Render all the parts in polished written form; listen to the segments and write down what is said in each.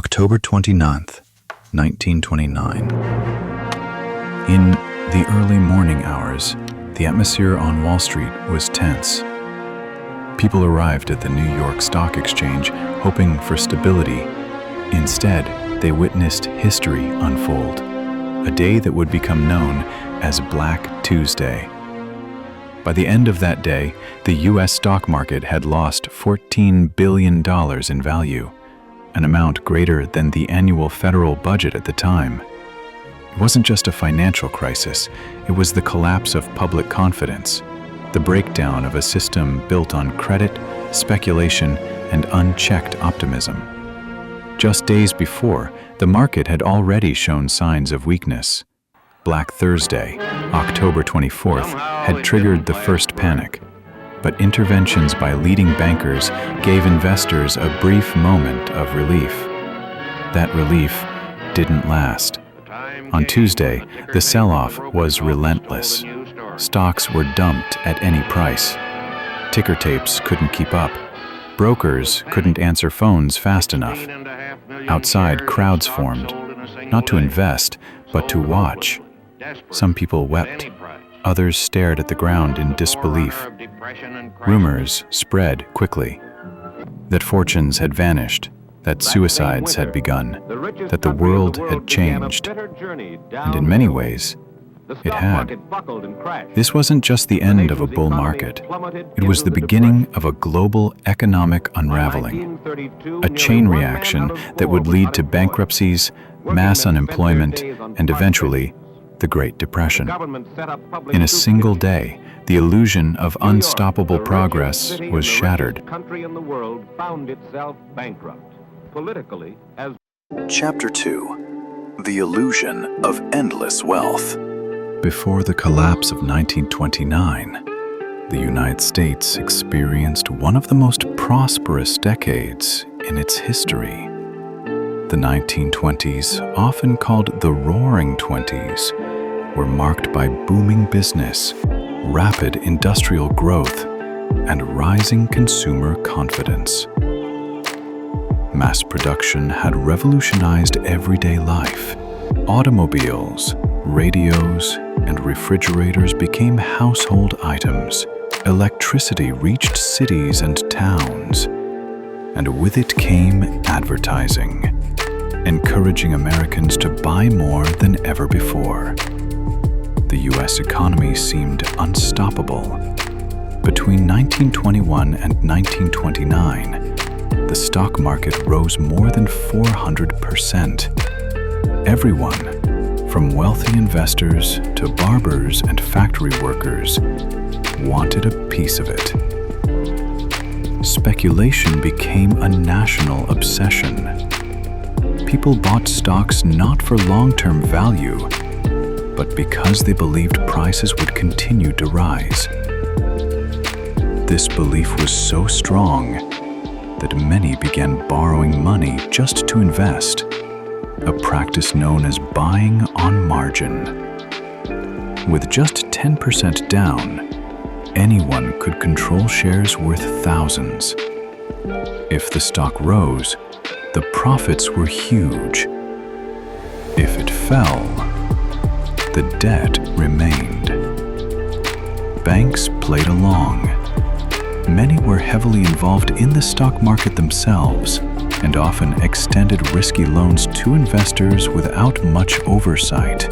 October 29th, 1929. In the early morning hours, the atmosphere on Wall Street was tense. People arrived at the New York Stock Exchange hoping for stability. Instead, they witnessed history unfold, a day that would become known as Black Tuesday. By the end of that day, the U.S. stock market had lost $14 billion in value, an amount greater than the annual federal budget at the time. It wasn't just a financial crisis, it was the collapse of public confidence, the breakdown of a system built on credit, speculation, and unchecked optimism. Just days before, the market had already shown signs of weakness. Black Thursday, October 24th, had triggered the first panic, but interventions by leading bankers gave investors a brief moment of relief. That relief didn't last. On Tuesday, the sell-off was relentless. Stocks were dumped at any price. Ticker tapes couldn't keep up. Brokers couldn't answer phones fast enough. Outside, crowds formed, not to invest, but to watch. Some people wept. Others stared at the ground in disbelief. Rumors spread quickly that fortunes had vanished, that suicides had begun, that the world had changed. And in many ways, it had. This wasn't just the end of a bull market. It was the beginning of a global economic unraveling, a chain reaction that would lead to bankruptcies, mass unemployment, and eventually, the Great Depression. In a single day, the illusion of unstoppable progress was shattered. Chapter 2: The Illusion of Endless Wealth. Before the collapse of 1929, the United States experienced one of the most prosperous decades in its history. The 1920s, often called the Roaring Twenties, were marked by booming business, rapid industrial growth, and rising consumer confidence. Mass production had revolutionized everyday life. Automobiles, radios, and refrigerators became household items. Electricity reached cities and towns, and with it came advertising, encouraging Americans to buy more than ever before. The U.S. economy seemed unstoppable. Between 1921 and 1929, the stock market rose more than 400%. Everyone, from wealthy investors to barbers and factory workers, wanted a piece of it. Speculation became a national obsession. People bought stocks not for long-term value, but because they believed prices would continue to rise. This belief was so strong that many began borrowing money just to invest, a practice known as buying on margin. With just 10% down, anyone could control shares worth thousands. If the stock rose, the profits were huge. If it fell, the debt remained. Banks played along. Many were heavily involved in the stock market themselves and often extended risky loans to investors without much oversight.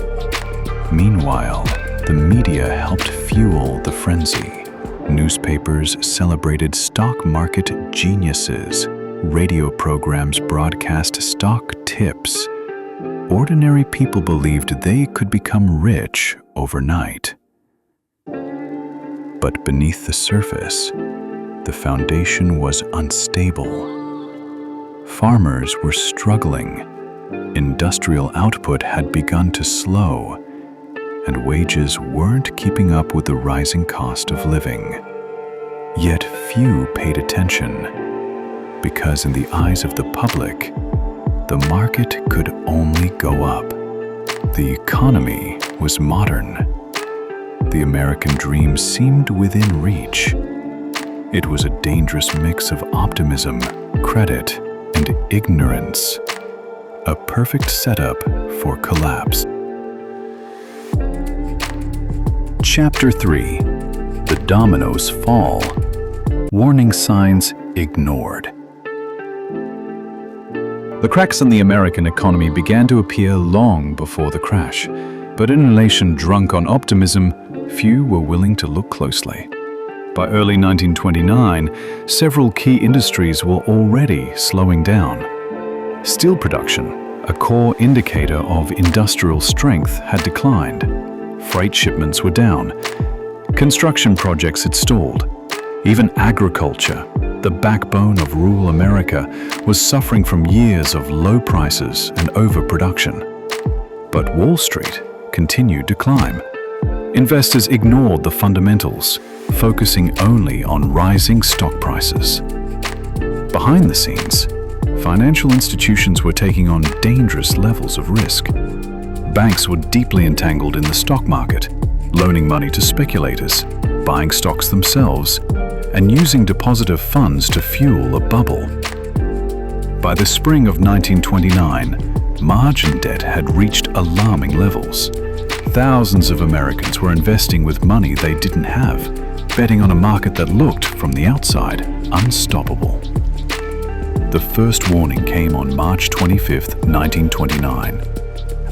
Meanwhile, the media helped fuel the frenzy. Newspapers celebrated stock market geniuses. Radio programs broadcast stock tips. Ordinary people believed they could become rich overnight. But beneath the surface, the foundation was unstable. Farmers were struggling. Industrial output had begun to slow, and wages weren't keeping up with the rising cost of living. Yet few paid attention, because in the eyes of the public, the market could only go up. The economy was modern. The American dream seemed within reach. It was a dangerous mix of optimism, credit, and ignorance. a perfect setup for collapse. Chapter 3. The Dominoes Fall. Warning signs ignored. The cracks in the American economy began to appear long before the crash, but in a nation drunk on optimism, few were willing to look closely. By early 1929, several key industries were already slowing down. Steel production, a core indicator of industrial strength, had declined. Freight shipments were down. Construction projects had stalled. Even agriculture, the backbone of rural America, was suffering from years of low prices and overproduction. But Wall Street continued to climb. Investors ignored the fundamentals, focusing only on rising stock prices. Behind the scenes, financial institutions were taking on dangerous levels of risk. Banks were deeply entangled in the stock market, loaning money to speculators, buying stocks themselves, and using depositor funds to fuel a bubble. By the spring of 1929, margin debt had reached alarming levels. Thousands of Americans were investing with money they didn't have, betting on a market that looked, from the outside, unstoppable. The first warning came on March 25, 1929.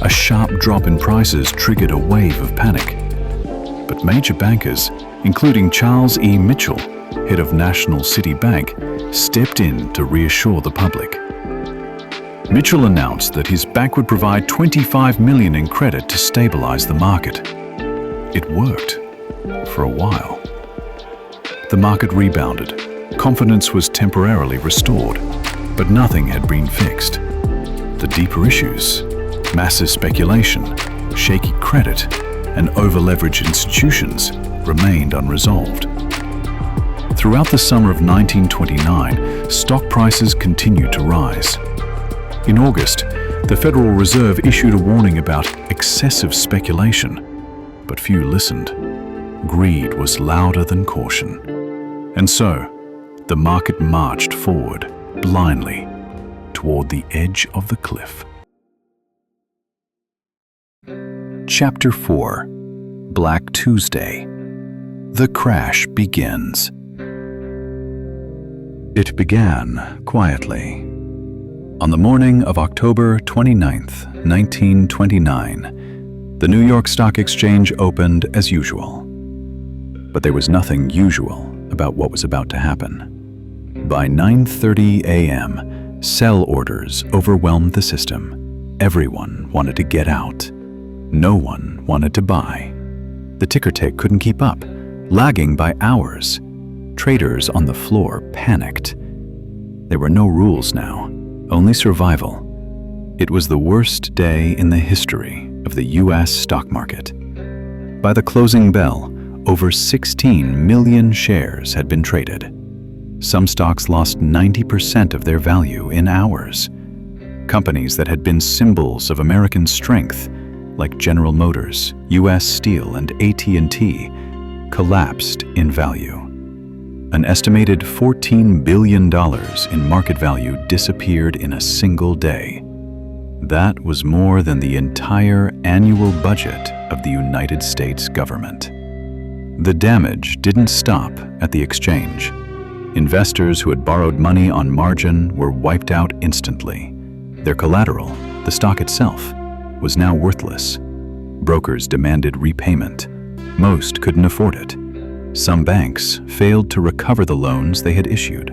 A sharp drop in prices triggered a wave of panic. But major bankers, including Charles E. Mitchell, head of National City Bank, stepped in to reassure the public. Mitchell announced that his bank would provide $25 million in credit to stabilize the market. It worked for a while. The market rebounded. Confidence was temporarily restored, but nothing had been fixed. The deeper issues, massive speculation, shaky credit, and over-leveraged institutions, remained unresolved. Throughout the summer of 1929, stock prices continued to rise. In August, the Federal Reserve issued a warning about excessive speculation, but few listened. Greed was louder than caution. And so, the market marched forward, blindly, toward the edge of the cliff. Chapter 4. Black Tuesday. The crash begins. It began quietly. On the morning of October 29, 1929, the New York Stock Exchange opened as usual. But there was nothing usual about what was about to happen. By 9:30 a.m., sell orders overwhelmed the system. Everyone wanted to get out. No one wanted to buy. The ticker tape couldn't keep up, lagging by hours. Traders on the floor panicked. There were no rules now, only survival. It was the worst day in the history of the U.S. stock market. By the closing bell, over 16 million shares had been traded. Some stocks lost 90% of their value in hours. Companies that had been symbols of American strength, like General Motors, U.S. Steel, and AT&T, collapsed in value. An estimated $14 billion in market value disappeared in a single day. That was more than the entire annual budget of the United States government. The damage didn't stop at the exchange. Investors who had borrowed money on margin were wiped out instantly. Their collateral, the stock itself, was now worthless. Brokers demanded repayment. Most couldn't afford it. Some banks failed to recover the loans they had issued.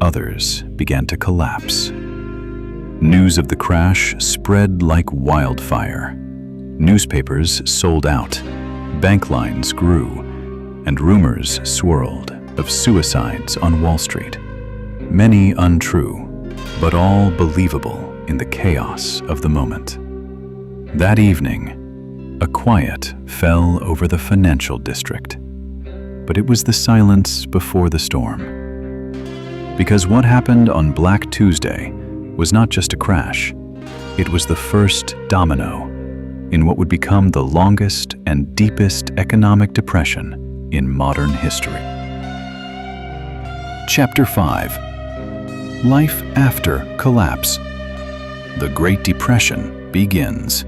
Others began to collapse. News of the crash spread like wildfire. Newspapers sold out. Bank lines grew, and rumors swirled of suicides on Wall Street. Many untrue, but all believable in the chaos of the moment. That evening, a quiet fell over the financial district. But it was the silence before the storm. Because what happened on Black Tuesday was not just a crash, it was the first domino in what would become the longest and deepest economic depression in modern history. Chapter 5. Life After Collapse. the Great Depression begins.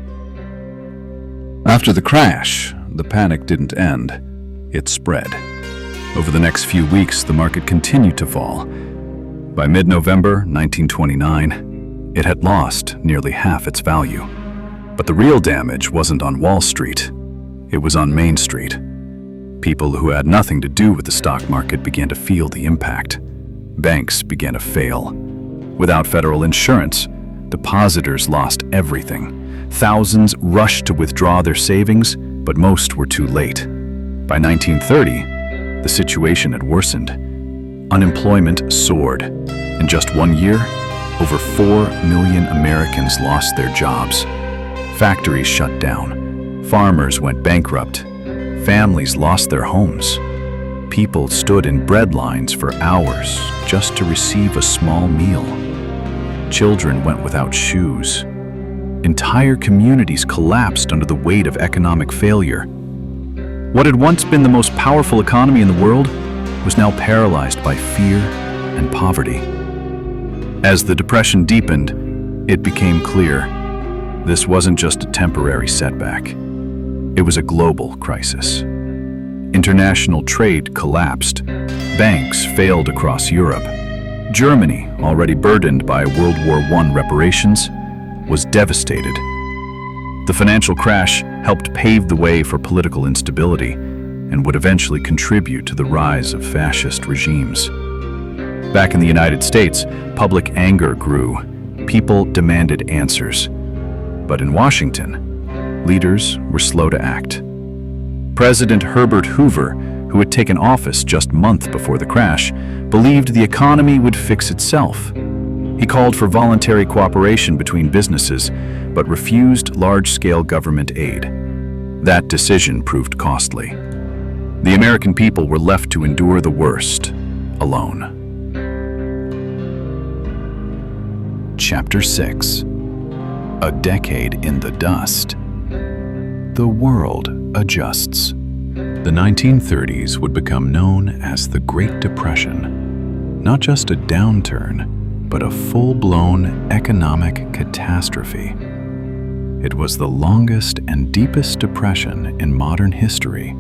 After the crash, the panic didn't end. It spread. Over the next few weeks, the market continued to fall. By mid-November 1929, it had lost nearly half its value. But the real damage wasn't on Wall Street. It was on Main Street. People who had nothing to do with the stock market began to feel the impact. Banks began to fail. Without federal insurance, depositors lost everything. Thousands rushed to withdraw their savings, but most were too late. By 1930, the situation had worsened. Unemployment soared. In just 1 year, over 4 million Americans lost their jobs. Factories shut down. Farmers went bankrupt. Families lost their homes. People stood in bread lines for hours just to receive a small meal. Children went without shoes. Entire communities collapsed under the weight of economic failure. What had once been the most powerful economy in the world was now paralyzed by fear and poverty. As the Depression deepened, it became clear this wasn't just a temporary setback. It was a global crisis. International trade collapsed. Banks failed across Europe. Germany, already burdened by World War I reparations, was devastated. The financial crash helped pave the way for political instability and would eventually contribute to the rise of fascist regimes. Back in the United States, public anger grew. People demanded answers. But in Washington, leaders were slow to act. President Herbert Hoover, who had taken office just months before the crash, believed the economy would fix itself. He called for voluntary cooperation between businesses, but refused large-scale government aid. That decision proved costly. The American people were left to endure the worst, alone. Chapter 6. A decade in the dust. The world adjusts. The 1930s would become known as the Great Depression, not just a downturn, but a full-blown economic catastrophe. It was the longest and deepest depression in modern history,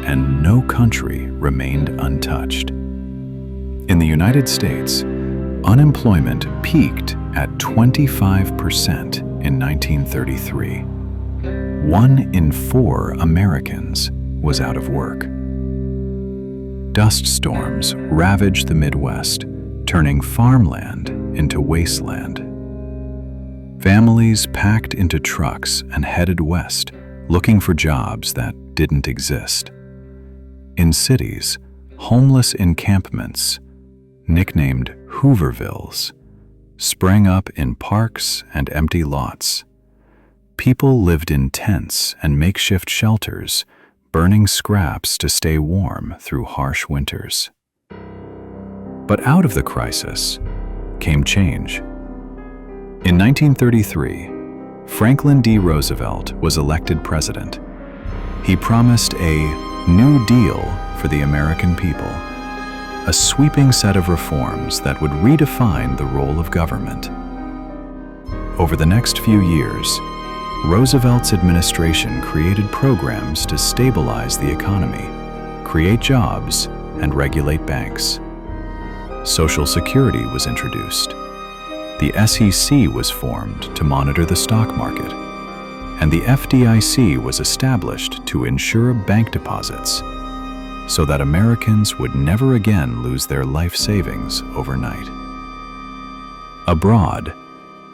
and no country remained untouched. In the United States, unemployment peaked at 25% in 1933. 1 in 4 Americans was out of work. Dust storms ravaged the Midwest, turning farmland into wasteland. Families packed into trucks and headed west, looking for jobs that didn't exist. In cities, homeless encampments, nicknamed Hoovervilles, sprang up in parks and empty lots. People lived in tents and makeshift shelters, burning scraps to stay warm through harsh winters. But out of the crisis came change. In 1933, Franklin D. Roosevelt was elected president. He promised a New Deal for the American people, a sweeping set of reforms that would redefine the role of government. Over the next few years, Roosevelt's administration created programs to stabilize the economy, create jobs, and regulate banks. Social Security was introduced. The SEC was formed to monitor the stock market, and the FDIC was established to insure bank deposits so that Americans would never again lose their life savings overnight. Abroad,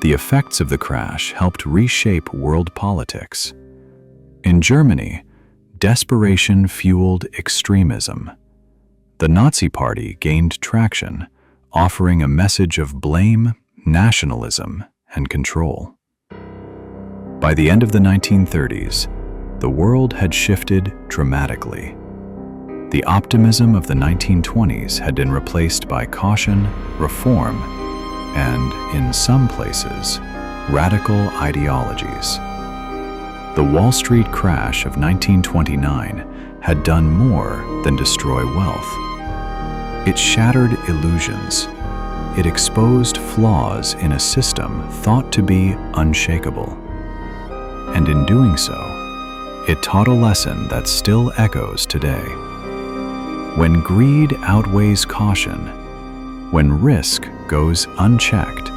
the effects of the crash helped reshape world politics. In Germany, desperation fueled extremism. The Nazi Party gained traction, offering a message of blame, nationalism, and control. By the end of the 1930s, the world had shifted dramatically. The optimism of the 1920s had been replaced by caution, reform, and, in some places, radical ideologies. The Wall Street crash of 1929 had done more than destroy wealth. It shattered illusions. It exposed flaws in a system thought to be unshakable. And in doing so, it taught a lesson that still echoes today. When greed outweighs caution, when risk goes unchecked,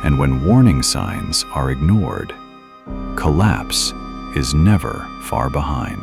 and when warning signs are ignored, collapse is never far behind.